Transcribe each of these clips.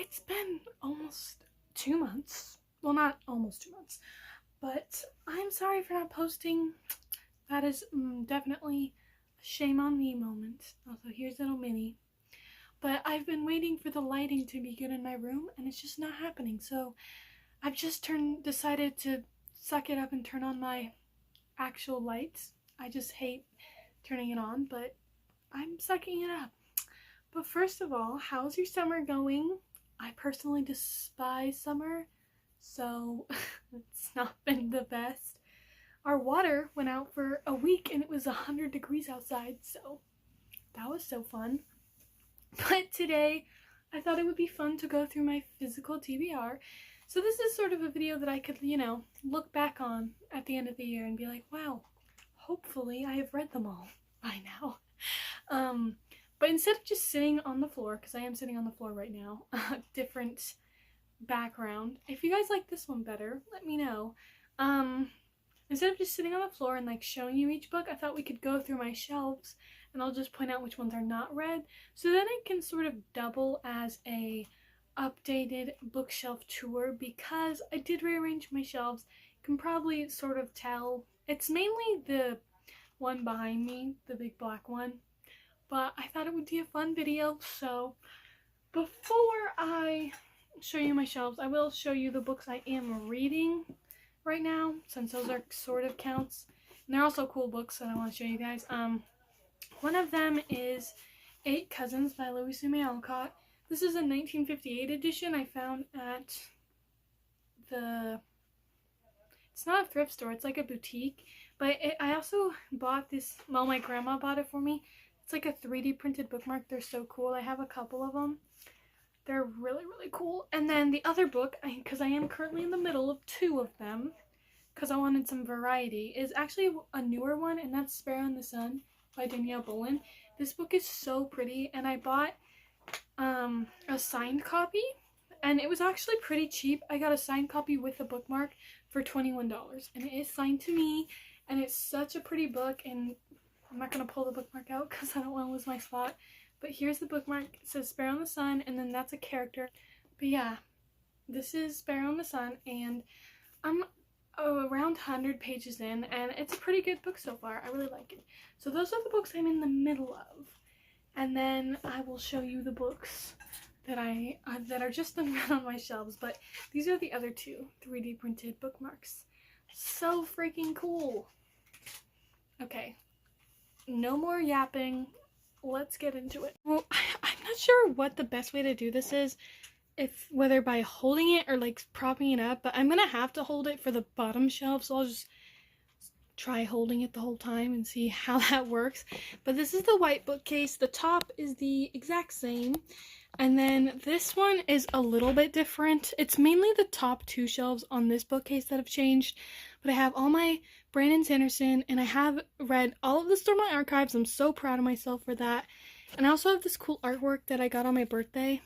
It's been almost 2 months. Well, not almost 2 months, but I'm sorry for not posting. That is definitely a shame on me moment. Also, here's little Minnie. But I've been waiting for the lighting to be good in my room, and it's just not happening. So I've just decided to suck it up and turn on my actual lights. I just hate turning it on, but I'm sucking it up. But first of all, how's your summer going? I personally despise summer, so it's not been the best. Our water went out for a week and it was 100 degrees outside, so that was so fun. But today, I thought it would be fun to go through my physical TBR. So this is sort of a video that I could, look back on at the end of the year and be like, wow, hopefully I have read them all by now. But instead of just sitting on the floor, because I am sitting on the floor right now, different background. If you guys like this one better, let me know. Instead of just sitting on the floor and like showing you each book, I thought we could go through my shelves and I'll just point out which ones are not read. So then I can sort of double as a updated bookshelf tour, because I did rearrange my shelves. You can probably sort of tell. It's mainly the one behind me, the big black one. But I thought it would be a fun video, so before I show you my shelves, I will show you the books I am reading right now, since those are sort of counts. And they're also cool books that I want to show you guys. One of them is 8 Cousins by Louisa May Alcott. This is a 1958 edition I found at it's not a thrift store, it's like a boutique. But I also bought this, well, my grandma bought it for me. It's like a 3D printed bookmark. They're so cool. I have a couple of them. They're really, really cool. And then the other book, because I am currently in the middle of 2 of them, because I wanted some variety, is actually a newer one, and that's Sparrow in the Sun by Danielle Bolen. This book is so pretty, and I bought a signed copy, and it was actually pretty cheap. I got a signed copy with a bookmark for $21, and it is signed to me, and it's such a pretty book. And I'm not going to pull the bookmark out because I don't want to lose my spot. But here's the bookmark. It says Sparrow in the Sun, and then that's a character. But yeah, this is Sparrow in the Sun, and I'm around 100 pages in, and it's a pretty good book so far. I really like it. So those are the books I'm in the middle of. And then I will show you the books that that are just unread on my shelves. But these are the other 2 3D printed bookmarks. So freaking cool. Okay. No more yapping. Let's get into it. Well, I'm not sure what the best way to do this is, whether by holding it or like propping it up, but I'm gonna have to hold it for the bottom shelf, so I'll just try holding it the whole time and see how that works. But this is the white bookcase. The top is the exact same, and then this one is a little bit different. It's mainly the top 2 shelves on this bookcase that have changed, but I have all my Brandon Sanderson, and I have read all of the Stormlight Archives. I'm so proud of myself for that. And I also have this cool artwork that I got on my birthday.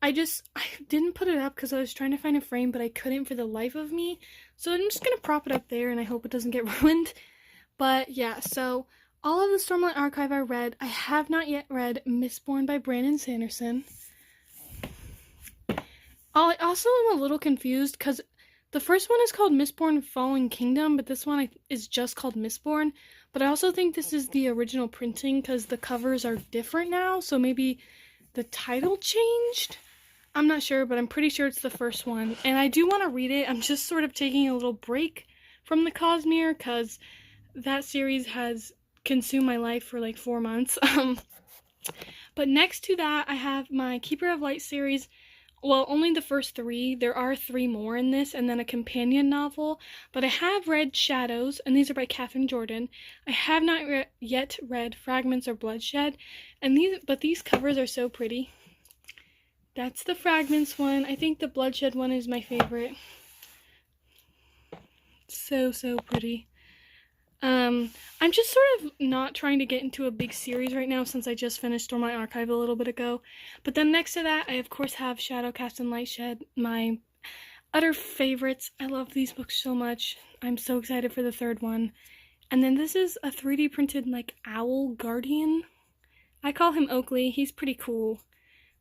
I didn't put it up because I was trying to find a frame, but I couldn't for the life of me. So I'm just going to prop it up there, and I hope it doesn't get ruined. But yeah, so all of the Stormlight Archive I read. I have not yet read Mistborn by Brandon Sanderson. I also am a little confused because the first one is called Mistborn Fallen Kingdom, but this one is just called Mistborn. But I also think this is the original printing because the covers are different now, so maybe the title changed? I'm not sure, but I'm pretty sure it's the first one. And I do want to read it. I'm just sort of taking a little break from the Cosmere because that series has consumed my life for like 4 months. But next to that, I have my Keeper of Light series. Well, only the first 3. There are 3 more in this, and then a companion novel. But I have read Shadows, and these are by Katherine Jordan. I have not yet read Fragments or Bloodshed, and these covers are so pretty. That's the Fragments one. I think the Bloodshed one is my favorite. So pretty. I'm just sort of not trying to get into a big series right now since I just finished Stormlight Archive a little bit ago. But then next to that, I of course have Shadowcast and Lightshed, my utter favorites. I love these books so much. I'm so excited for the 3rd one. And then this is a 3D printed like owl guardian. I call him Oakley. He's pretty cool.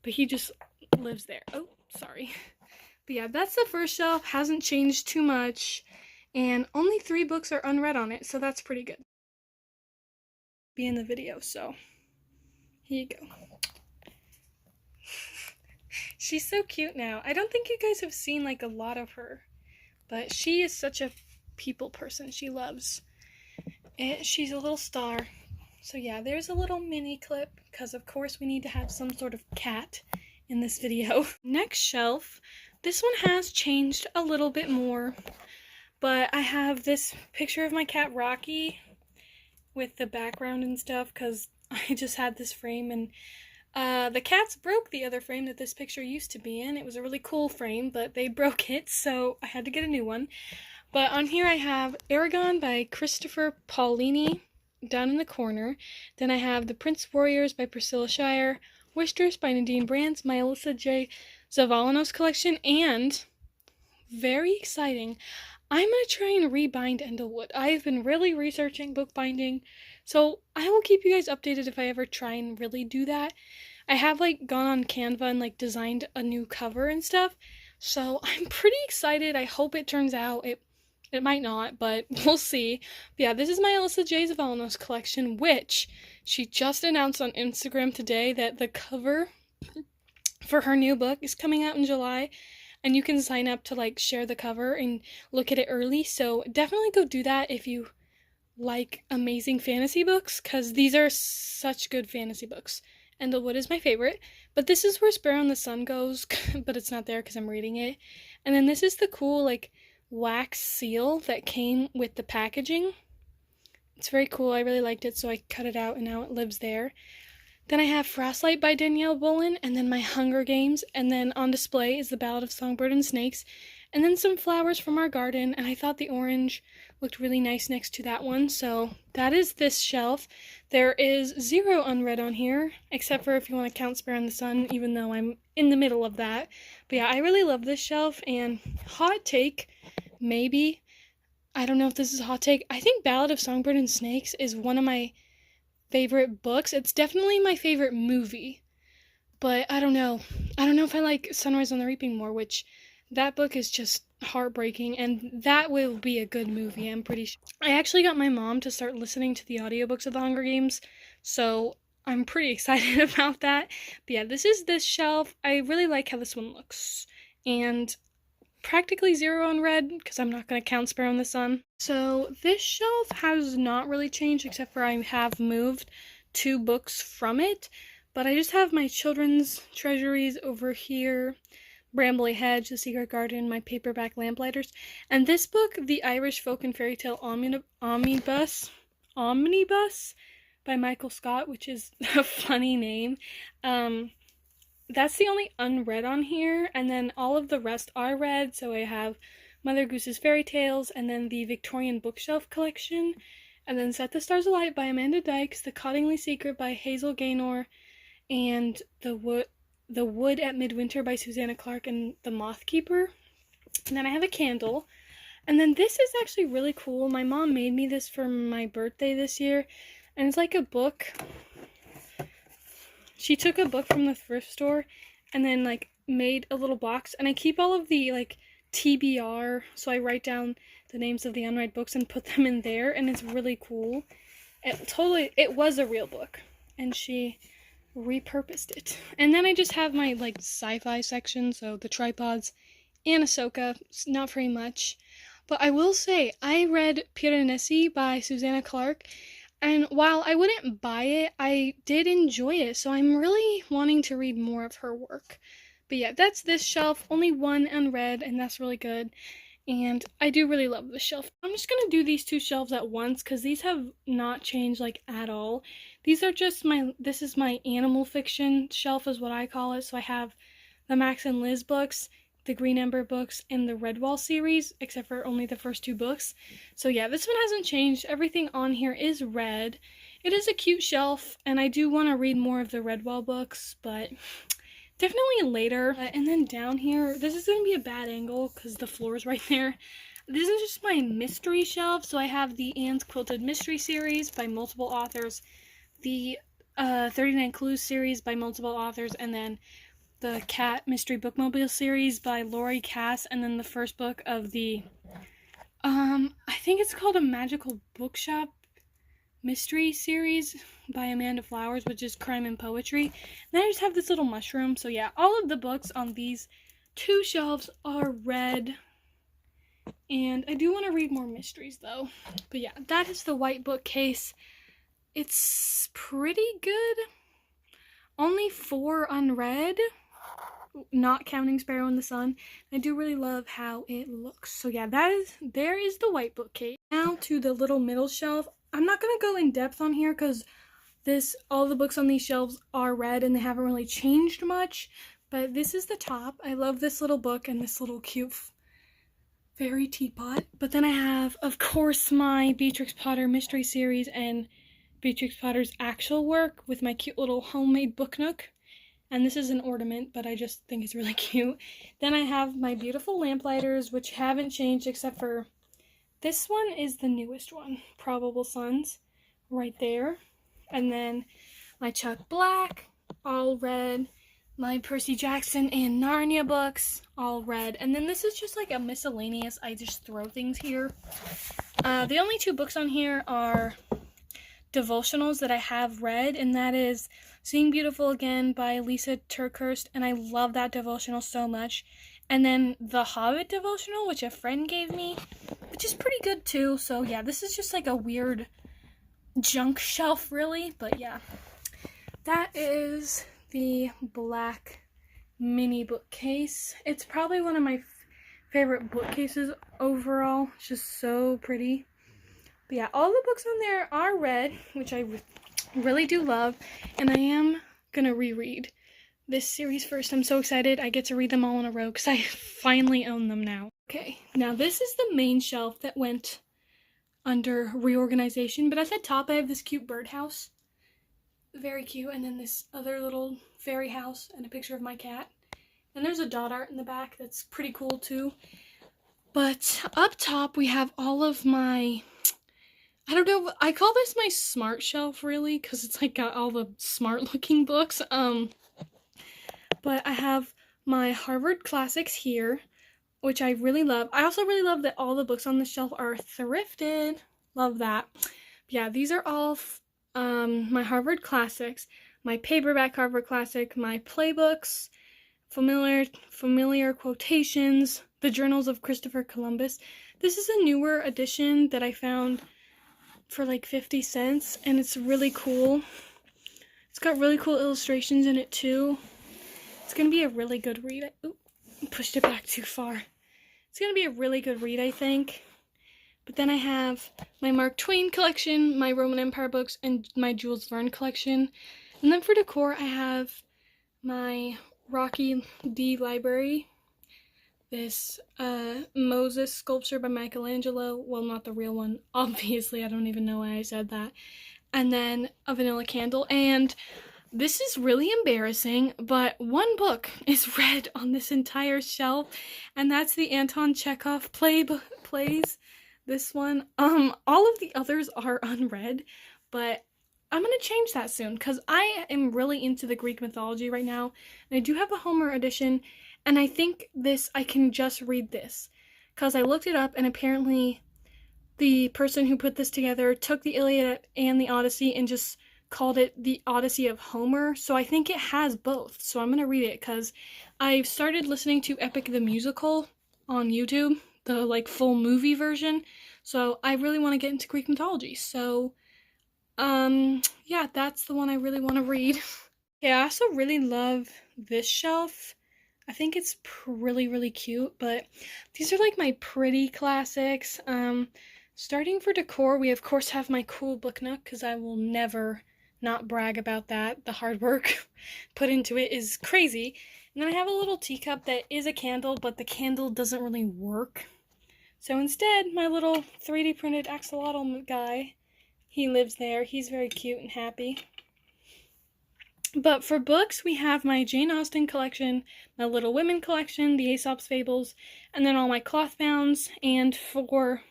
But he just lives there. Oh, sorry. But yeah, that's the first shelf. Hasn't changed too much. And only 3 books are unread on it, so that's pretty good. Be in the video, so here you go. She's so cute now. I don't think you guys have seen like a lot of her, but she is such a people person. She loves it. She's a little star. So yeah, there's a little mini clip because of course we need to have some sort of cat in this video. Next shelf, this one has changed a little bit more, but I have this picture of my cat Rocky with the background and stuff because I just had this frame, and the cats broke the other frame that this picture used to be in. It was a really cool frame, but they broke it, so I had to get a new one. But on here I have Aragon by Christopher Paolini down in the corner. Then I have The Prince Warriors by Priscilla Shirer, Wistress by Nadine Brands, my Alyssa J. Zavalanos collection, and, very exciting, I'm going to try and rebind Endlewood. I've been really researching bookbinding, so I will keep you guys updated if I ever try and really do that. I have like gone on Canva and like designed a new cover and stuff, so I'm pretty excited. I hope it turns out. It might not, but we'll see. But yeah, this is my Alyssa J. Zavalanos collection, which she just announced on Instagram today that the cover for her new book is coming out in July, and you can sign up to like share the cover and look at it early. So definitely go do that if you like amazing fantasy books, because these are such good fantasy books. Endlewood is my favorite, but this is where Sparrow in the Sun goes, but it's not there because I'm reading it. And then this is the cool like wax seal that came with the packaging. It's very cool. I really liked it, so I cut it out and now it lives there. Then I have Frostlight by Danielle Bolin, and then my Hunger Games, and then on display is The Ballad of Songbird and Snakes, and then some flowers from our garden, and I thought the orange looked really nice next to that one, so that is this shelf. There is 0 unread on here, except for if you want to count Sparrow in the Sun, even though I'm in the middle of that. But yeah, I really love this shelf, and hot take, maybe, I don't know if this is a hot take, I think Ballad of Songbird and Snakes is one of my favorite books. It's definitely my favorite movie, but I don't know if I like Sunrise on the Reaping more, which that book is just heartbreaking, and that will be a good movie, I'm pretty sure. I actually got my mom to start listening to the audiobooks of The Hunger Games, so I'm pretty excited about that. But yeah, this is this shelf. I really like how this one looks, and practically 0 unread because I'm not going to count Sparrow in the Sun. So this shelf has not really changed, except for I have moved 2 books from it, but I just have my children's treasuries over here, Brambly Hedge, The Secret Garden, my paperback Lamplighters, and this book, The Irish Folk and Fairy Tale Omnibus by Michael Scott, which is a funny name. That's the only unread on here, and then all of the rest are read. So I have Mother Goose's Fairy Tales, and then the Victorian Bookshelf collection, and then Set the Stars Alight by Amanda Dykes, The Cottingley Secret by Hazel Gaynor, and The Wood at Midwinter by Susanna Clarke, and The Moth Keeper. And then I have a candle, and then this is actually really cool. My mom made me this for my birthday this year, and it's like a book. She took a book from the thrift store and then like made a little box, and I keep all of the like TBR, so I write down the names of the unread books and put them in there, and it's really cool. It was a real book, and she repurposed it. And then I just have my like sci-fi section, so the tripods and Ahsoka, not very much. But I will say, I read Piranesi by Susanna Clarke, and while I wouldn't buy it, I did enjoy it, so I'm really wanting to read more of her work. But yeah, that's this shelf, only 1 unread, and that's really good, and I do really love this shelf. I'm just gonna do these 2 shelves at once, because these have not changed, like, at all. These are just this is my animal fiction shelf is what I call it, so I have the Max and Liz books, the Green Ember books, and the Redwall series, except for only the first 2 books. So yeah, this one hasn't changed. Everything on here is red. It is a cute shelf, and I do want to read more of the Redwall books, but definitely later. And then down here, this is going to be a bad angle because the floor is right there. This is just my mystery shelf, so I have the Anne's Quilted Mystery series by multiple authors, the 39 Clues series by multiple authors, and then the Cat Mystery Bookmobile series by Laurie Cass, and then the first book of the, I think it's called A Magical Bookshop mystery series by Amanda Flowers, which is crime and poetry. And I just have this little mushroom. So yeah, all of the books on these two shelves are read. And I do want to read more mysteries though. But yeah, that is the white bookcase. It's pretty good. Only 4 unread, not counting Sparrow in the Sun. I do really love how it looks. So yeah, there is the white bookcase. Now to the little middle shelf. I'm not going to go in depth on here because all the books on these shelves are read and they haven't really changed much. But this is the top. I love this little book and this little cute fairy teapot. But then I have, of course, my Beatrix Potter mystery series and Beatrix Potter's actual work with my cute little homemade book nook. And this is an ornament, but I just think it's really cute. Then I have my beautiful lamplighters, which haven't changed except for this one is the newest one, Probable Sons, right there. And then my Chuck Black, all red. My Percy Jackson and Narnia books, all red. And then this is just like a miscellaneous, I just throw things here. The only 2 books on here are devotionals that I have read, and that is Seeing Beautiful Again by Lisa TerKeurst, and I love that devotional so much. And then the Hobbit devotional, which a friend gave me, which is pretty good too. So yeah, this is just like a weird junk shelf really, but yeah. That is the black mini bookcase. It's probably one of my favorite bookcases overall. It's just so pretty. But yeah, all the books on there are read, which I really do love, and I am gonna reread this series first. I'm so excited. I get to read them all in a row because I finally own them now. Okay, now this is the main shelf that went under reorganization, but at the top I have this cute birdhouse. Very cute, and then this other little fairy house and a picture of my cat. And there's a dot art in the back that's pretty cool too. But up top we have all of my, I don't know, I call this my smart shelf really, because it's like got all the smart looking books. But I have my Harvard classics here, which I really love. I also really love that all the books on the shelf are thrifted. Love that. But yeah, these are all my Harvard classics, my paperback Harvard classic, my playbooks, familiar quotations, the journals of Christopher Columbus. This is a newer edition that I found for like 50 cents, and it's really cool. It's got really cool illustrations in it too. It's gonna be a really good read. Oop, pushed it back too far. It's gonna be a really good read, I think. But then I have my Mark Twain collection, my Roman Empire books, and my Jules Verne collection. And then for decor, I have my Rocky D library. This Moses sculpture by Michelangelo. Well, not the real one. Obviously, I don't even know why I said that. And then a vanilla candle. And this is really embarrassing, but one book is read on this entire shelf, and that's the Anton Chekhov plays. This one. All of the others are unread, but I'm gonna change that soon because I am really into the Greek mythology right now, and I do have a Homer edition, and I think I can just read this because I looked it up, and apparently the person who put this together took the Iliad and the Odyssey and just called it the Odyssey of Homer, so I think it has both. So I'm gonna read it because I've started listening to Epic the Musical on YouTube, the like full movie version. So I really want to get into Greek mythology. So yeah, that's the one I really want to read. Yeah, I also really love this shelf. I think it's really cute, but these are like my pretty classics. Starting for decor, we of course have my cool book nook because I will never not brag about that. The hard work put into it is crazy. And then I have a little teacup that is a candle, but the candle doesn't really work. So instead, my little 3D printed axolotl guy, he lives there. He's very cute and happy. But for books, we have my Jane Austen collection, my Little Women collection, the Aesop's Fables, and then all my cloth bounds. And for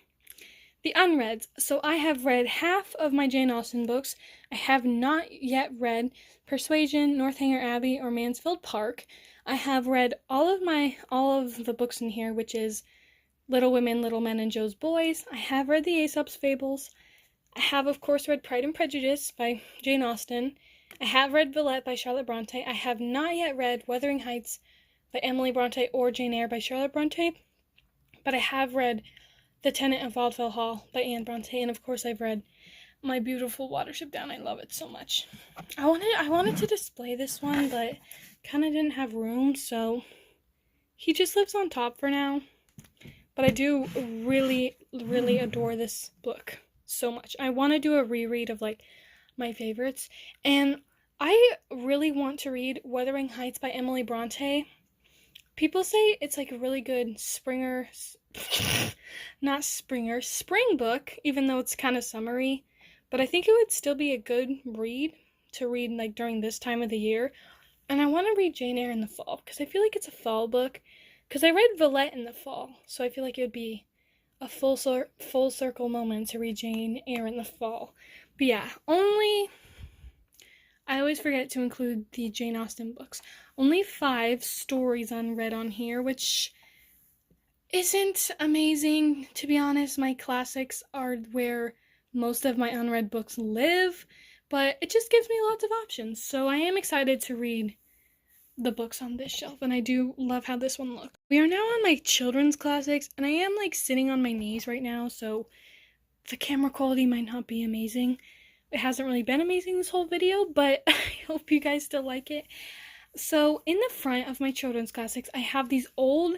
the unreads, so I have read half of my Jane Austen books. I have not yet read Persuasion, Northanger Abbey, or Mansfield Park. I have read all of the books in here, which is Little Women, Little Men, and Joe's Boys. I have read the Aesop's Fables. I have, of course, read Pride and Prejudice by Jane Austen. I have read Villette by Charlotte Bronte. I have not yet read Wuthering Heights by Emily Bronte or Jane Eyre by Charlotte Bronte, but I have read The Tenant of Vaudeville Hall by Anne Bronte, and of course I've read My Beautiful Watership Down. I love it so much. I wanted to display this one, but kind of didn't have room, so he just lives on top for now. But I do really, really adore this book so much. I want to do a reread of, like, my favorites. And I really want to read Wuthering Heights by Emily Bronte. People say it's, like, a really good spring book, even though it's kind of summery. But I think it would still be a good read to read, like, during this time of the year. And I want to read Jane Eyre in the fall, because I feel like it's a fall book. Because I read Villette in the fall, so I feel like it would be a full circle moment to read Jane Eyre in the fall. But yeah, I always forget to include the Jane Austen books. Only 5 stories unread on here, which isn't amazing, to be honest. My classics are where most of my unread books live, but it just gives me lots of options. So I am excited to read the books on this shelf, and I do love how this one looks. We are now on my children's classics, and I am, like, sitting on my knees right now, so the camera quality might not be amazing. It hasn't really been amazing this whole video, but I hope you guys still like it. So in the front of my children's classics, I have these old,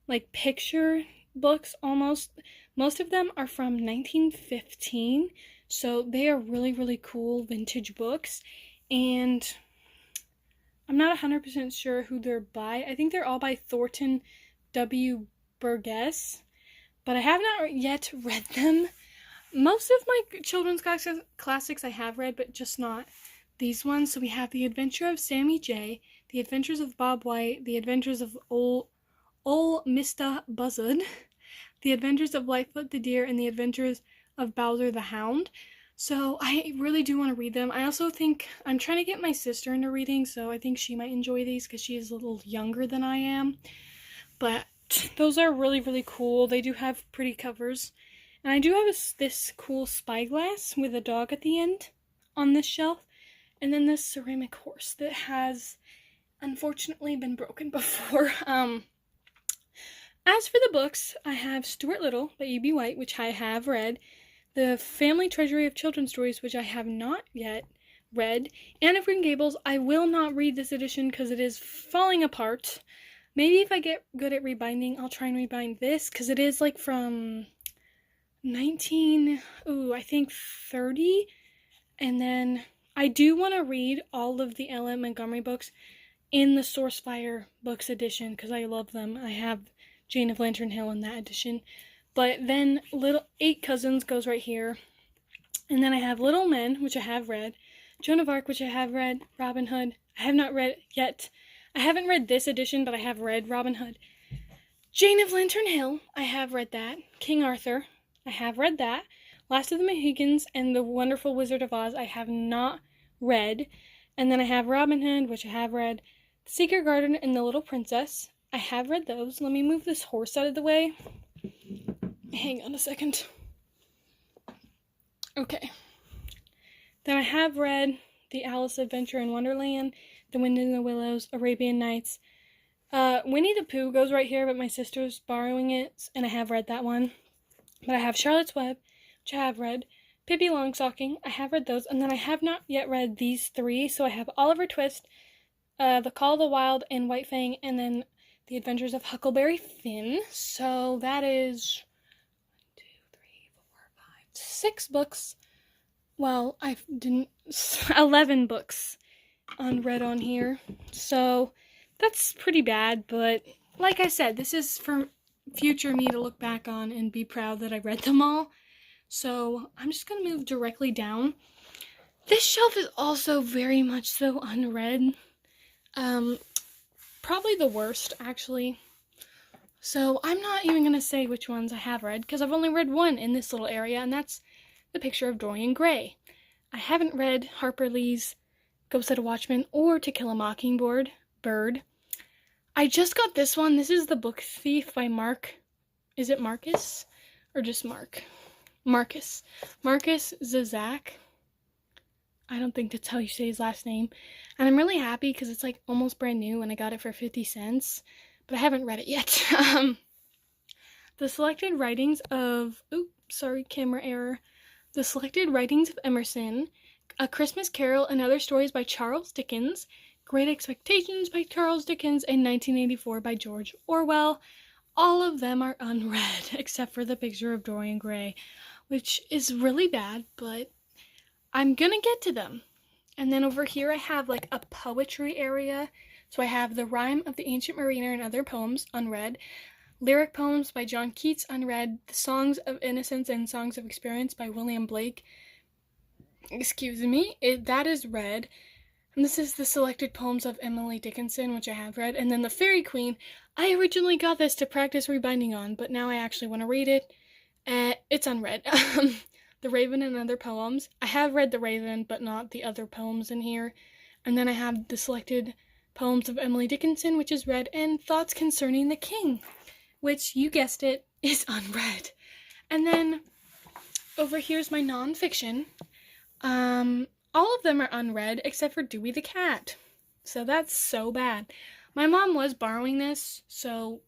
like, picture books almost. Most of them are from 1915, so they are really, really cool vintage books, and I'm not 100% sure who they're by. I think they're all by Thornton W. Burgess, but I have not yet read them. Most of my children's classics I have read, but just not these ones. So we have The Adventure of Sammy J, The Adventures of Bob White, The Adventures of Ol Mistah Buzzard, The Adventures of Lightfoot the Deer, and The Adventures of Bowser the Hound. So I really do want to read them. I also think I'm trying to get my sister into reading, so I think she might enjoy these because she is a little younger than I am. But those are really, really cool. They do have pretty covers. And I do have this cool spyglass with a dog at the end on this shelf. And then this ceramic horse that has unfortunately been broken before. As for the books, I have Stuart Little by E.B. White, which I have read. The Family Treasury of Children's Stories, which I have not yet read. Anne of Green Gables, I will not read this edition because it is falling apart. Maybe if I get good at rebinding, I'll try and rebind this, because it is, like, from 30. And then I do want to read all of the L.M. Montgomery books in the Sourcefire Books edition, because I love them. I have Jane of Lantern Hill in that edition. But then Little 8 Cousins goes right here. And then I have Little Men, which I have read. Joan of Arc, which I have read. Robin Hood, I have not read yet. I haven't read this edition, but I have read Robin Hood. Jane of Lantern Hill, I have read that. King Arthur, I have read that. Last of the Mohicans and The Wonderful Wizard of Oz, I have not read. And then I have Robin Hood, which I have read. The Secret Garden and The Little Princess, I have read those. Let me move this horse out of the way. Hang on a second. Okay. Then I have read The Alice Adventure in Wonderland, The Wind in the Willows, Arabian Nights. Winnie the Pooh goes right here, but my sister's borrowing it, and I have read that one. But I have Charlotte's Web, which I have read. Pippi Longstocking, I have read those. And then I have not yet read these 3, so I have Oliver Twist, The Call of the Wild, and White Fang, and then The Adventures of Huckleberry Finn. So that is 6 books. Well, 11 books unread on here. So that's pretty bad, but like I said, this is for future me to look back on and be proud that I read them all. So I'm just going to move directly down. This shelf is also very much so unread. Probably the worst, actually. So I'm not even going to say which ones I have read, because I've only read one in this little area, and that's The Picture of Dorian Gray. I haven't read Harper Lee's Go Set a Watchman or To Kill a Mockingbird. I just got this one. This is The Book Thief by Mark. Is it Marcus? Or just Mark? Marcus. Marcus Zazak. I don't think that's how you say his last name. And I'm really happy because it's like almost brand new and I got it for 50 cents. But I haven't read it yet. The selected writings of... Oops, sorry, camera error. The selected writings of Emerson, A Christmas Carol and Other Stories by Charles Dickens, Great Expectations by Charles Dickens, and 1984 by George Orwell. All of them are unread, except for The Picture of Dorian Gray, which is really bad, but I'm gonna get to them. And then over here I have like a poetry area. So I have The Rime of the Ancient Mariner and Other Poems, unread. Lyric Poems by John Keats, unread. The Songs of Innocence and Songs of Experience by William Blake. Excuse me, that is read. And this is the selected poems of Emily Dickinson, which I have read. And then The Fairy Queen. I originally got this to practice rebinding on, but now I actually want to read it. It's unread. The Raven and Other Poems. I have read The Raven, but not the other poems in here. And then I have the selected poems of Emily Dickinson, which is read, and Thoughts Concerning the King, which, you guessed it, is unread. And then over here's my nonfiction. All of them are unread except for Dewey the Cat. So that's so bad. My mom was borrowing this,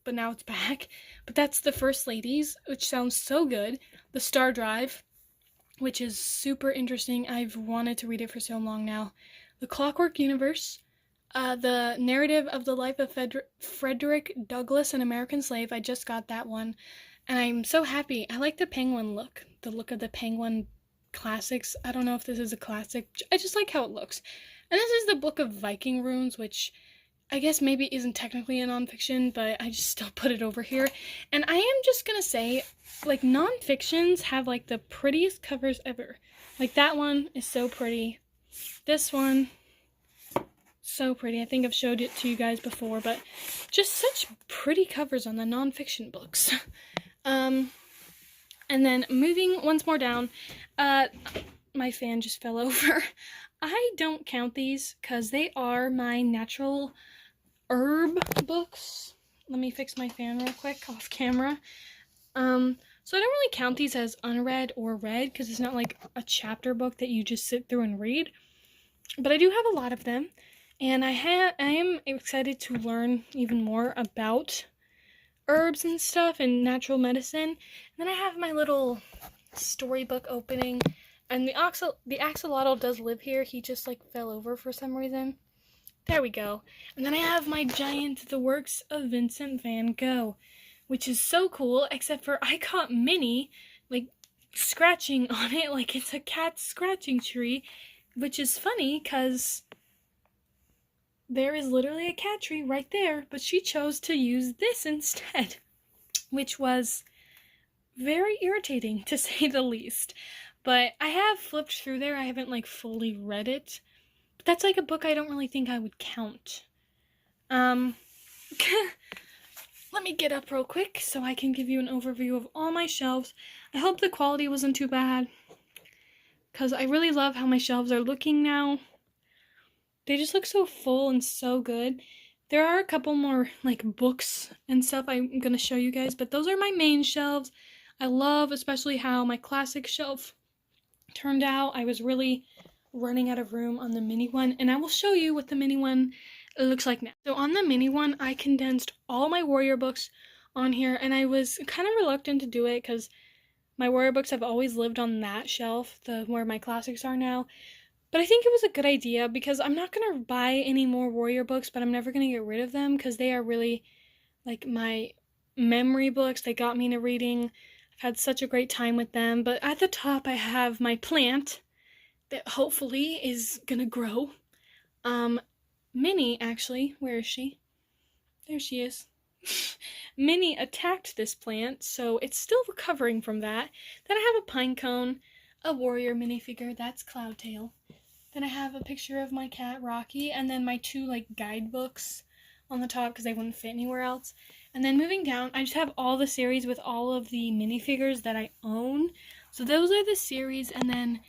but now it's back. But that's The First Ladies, which sounds so good. The Star Drive, which is super interesting. I've wanted to read it for so long now. The Clockwork Universe, the narrative of the life of Frederick Douglass, an American slave. I just got that one, and I'm so happy. I like the penguin look, the look of the penguin classics. I don't know if this is a classic. I just like how it looks. And this is the Book of Viking Runes, which I guess maybe isn't technically a nonfiction, but I just still put it over here. And I am just gonna say, like, nonfictions have, like, the prettiest covers ever. Like, that one is so pretty. This one, so pretty. I think I've showed it to you guys before, but just such pretty covers on the nonfiction books. And then moving once more down, my fan just fell over. I don't count these because they are my natural herb books. Let me fix my fan real quick off camera. So I don't really count these as unread or read because it's not like a chapter book that you just sit through and read. But I do have a lot of them, and I am excited to learn even more about herbs and stuff and natural medicine. And then I have my little storybook opening, and the axolotl does live here. He just like fell over for some reason. There we go. And then I have my giant The Works of Vincent van Gogh, which is so cool, except for I caught Minnie like scratching on it like it's a cat scratching tree, which is funny because there is literally a cat tree right there, but she chose to use this instead, which was very irritating to say the least. But I have flipped through there. I haven't like fully read it. But that's like a book I don't really think I would count. Let me get up real quick so I can give you an overview of all my shelves. I hope the quality wasn't too bad, because I really love how my shelves are looking now. They just look so full and so good. There are a couple more like books and stuff I'm gonna show you guys, but those are my main shelves. I love especially how my classic shelf turned out. I was really running out of room on the mini one, and I will show you what the mini one looks like now. So on the mini one, I condensed all my warrior books on here, and I was kind of reluctant to do it because my warrior books have always lived on that shelf, where my classics are now. But I think it was a good idea because I'm not going to buy any more warrior books, but I'm never going to get rid of them because they are really like my memory books. They got me into reading. I've had such a great time with them. But at the top, I have my plant that hopefully is going to grow. Minnie, actually, where is she? There she is. Minnie attacked this plant, so it's still recovering from that. Then I have a pine cone, a warrior minifigure, that's Cloudtail. Then I have a picture of my cat, Rocky, and then my two, like, guidebooks on the top because they wouldn't fit anywhere else. And then moving down, I just have all the series with all of the minifigures that I own. So those are the series, and then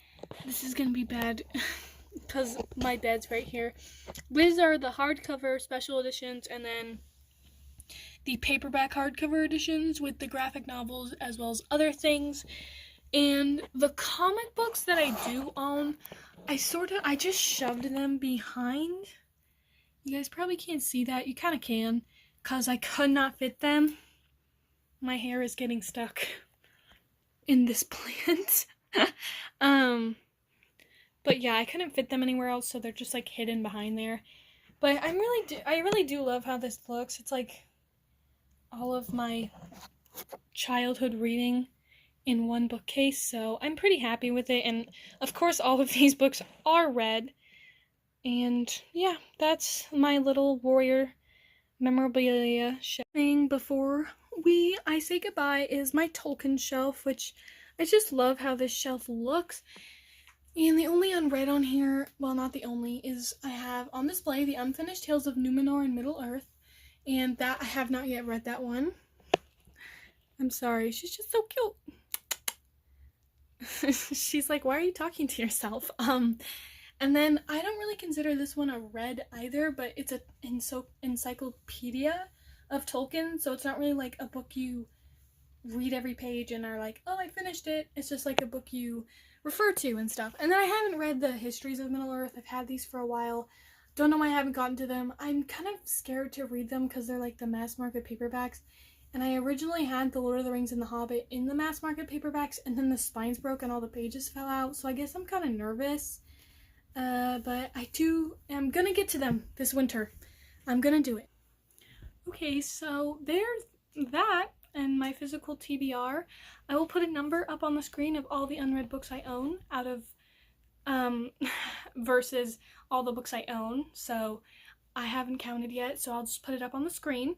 this is going to be bad because my bed's right here. These are the hardcover special editions, and then the paperback hardcover editions with the graphic novels as well as other things. And the comic books that I do own, I just shoved them behind. You guys probably can't see that. You kind of can, because I could not fit them. My hair is getting stuck in this plant. But yeah, I couldn't fit them anywhere else, so they're just like hidden behind there. But I really do love how this looks. It's like all of my childhood reading in one bookcase, so I'm pretty happy with it. And of course, all of these books are red. And yeah, that's my little warrior memorabilia shelf. Thing before I say goodbye is my Tolkien shelf, which I just love how this shelf looks. And the only unread on here, well, not the only, is I have on display The Unfinished Tales of Numenor and Middle-earth, and that I have not yet read that one. I'm sorry, she's just so cute. She's like, why are you talking to yourself? And then I don't really consider this one a read either, but it's an encyclopedia of Tolkien, so it's not really like a book you read every page and are like, oh, I finished it. It's just like a book you refer to and stuff. And then I haven't read the histories of Middle-earth. I've had these for a while. Don't know why I haven't gotten to them. I'm kind of scared to read them because they're like the mass market paperbacks. And I originally had The Lord of the Rings and The Hobbit in the mass market paperbacks, and then the spines broke and all the pages fell out. So I guess I'm kind of nervous. But I'm gonna get to them this winter. I'm gonna do it. Okay, so there's that and my physical TBR. I will put a number up on the screen of all the unread books I own out of versus all the books I own. So I haven't counted yet, so I'll just put it up on the screen.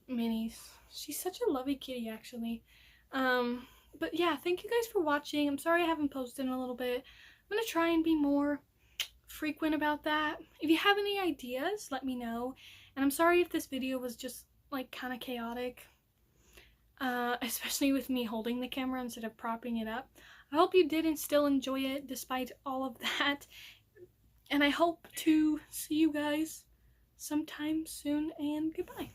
Minnie's, she's such a lovely kitty, actually. But yeah, thank you guys for watching. I'm sorry I haven't posted in a little bit. I'm gonna try and be more frequent about that. If you have any ideas, let me know. And I'm sorry if this video was just like kind of chaotic, especially with me holding the camera instead of propping it up. I hope you did and still enjoy it despite all of that. And I hope to see you guys sometime soon, and goodbye.